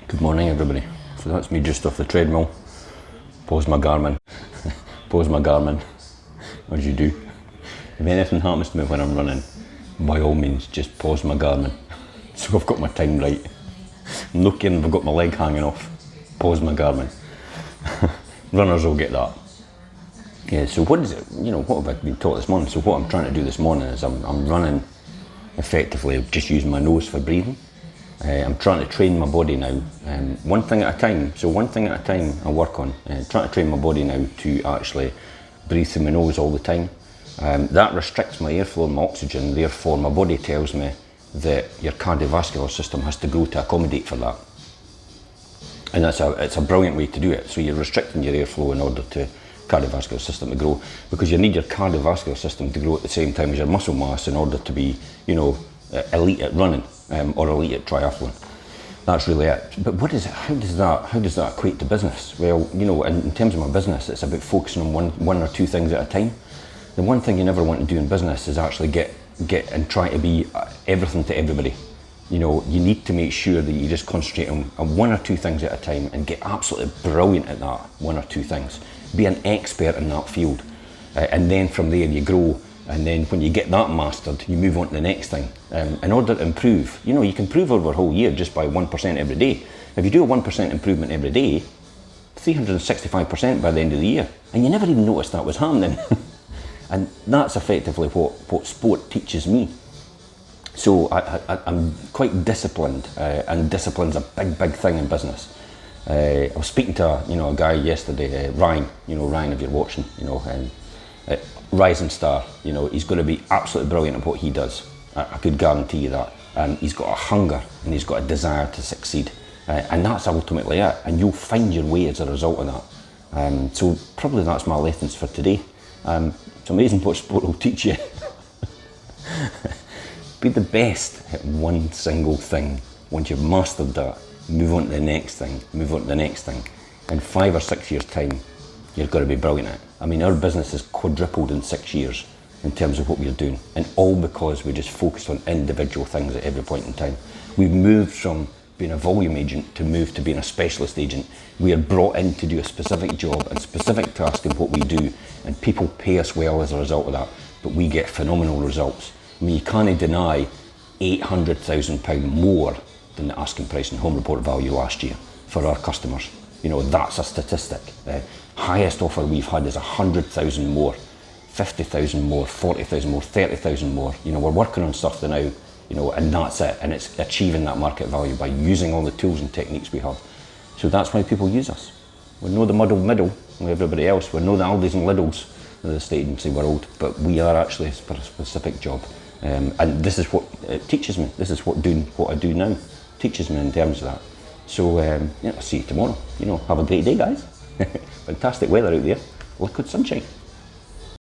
Good morning, everybody. So that's me just off the treadmill. Pause my Garmin. Pause my Garmin, as you do. If anything happens to me when I'm running, by all means, just pause my Garmin. So I've got my time right. I'm looking if I've got my leg hanging off. Pause my Garmin. Runners will get that. Yeah, so what is it, what have I been taught this morning? So what I'm trying to do this morning is I'm running effectively, just using my nose for breathing. I'm trying to train my body now, one thing at a time. So one thing at a time I work on, trying to train my body now to actually breathe through my nose all the time. That restricts my airflow and my oxygen, therefore my body tells me that your cardiovascular system has to grow to accommodate for that. And it's a brilliant way to do it. So you're restricting your airflow in order to cardiovascular system to grow, because you need your cardiovascular system to grow at the same time as your muscle mass in order to be, elite at running or elite at triathlon. That's really it. But how does that equate to business? Well, in terms of my business, it's about focusing on one or two things at a time. The one thing you never want to do in business is actually get and try to be everything to everybody. You need to make sure that you just concentrate on one or two things at a time and get absolutely brilliant at that one or two things. Be an expert in that field. And then from there you grow. And then when you get that mastered, you move on to the next thing. In order to improve, you can improve over a whole year just by 1% every day. If you do a 1% improvement every day, 365% by the end of the year. And you never even noticed that was happening. And that's effectively what sport teaches me. So I'm quite disciplined, and discipline's a big thing in business. I was speaking to a guy yesterday, Ryan. Ryan, if you're watching, rising star. He's going to be absolutely brilliant at what he does. I could guarantee you that. He's got a hunger and he's got a desire to succeed, and that's ultimately it. And you'll find your way as a result of that. So probably that's my lessons for today. It's amazing what sport will teach you. Be the best at one single thing. Once you've mastered that, move on to the next thing, move on to the next thing. In 5 or 6 years' time, you've got to be brilliant at it. I mean, our business has quadrupled in 6 years in terms of what we're doing, and all because we just focused on individual things at every point in time. We've moved from being a volume agent to move to being a specialist agent. We are brought in to do a specific job and specific task in what we do, and people pay us well as a result of that, but we get phenomenal results. I mean, you can't deny £800,000 more than the asking price and home report value last year for our customers. That's a statistic. The highest offer we've had is 100,000 more, 50,000 more, 40,000 more, 30,000 more. We're working on stuff now, and that's it. And it's achieving that market value by using all the tools and techniques we have. So that's why people use us. We're no the muddled middle with everybody else. We're no the Aldis and Lidls of the estate agency world, but we are actually for a specific job. And this is what it teaches me. This is what doing what I do now teaches me in terms of that. So I'll see you tomorrow. Have a great day, guys. Fantastic weather out there. Liquid sunshine.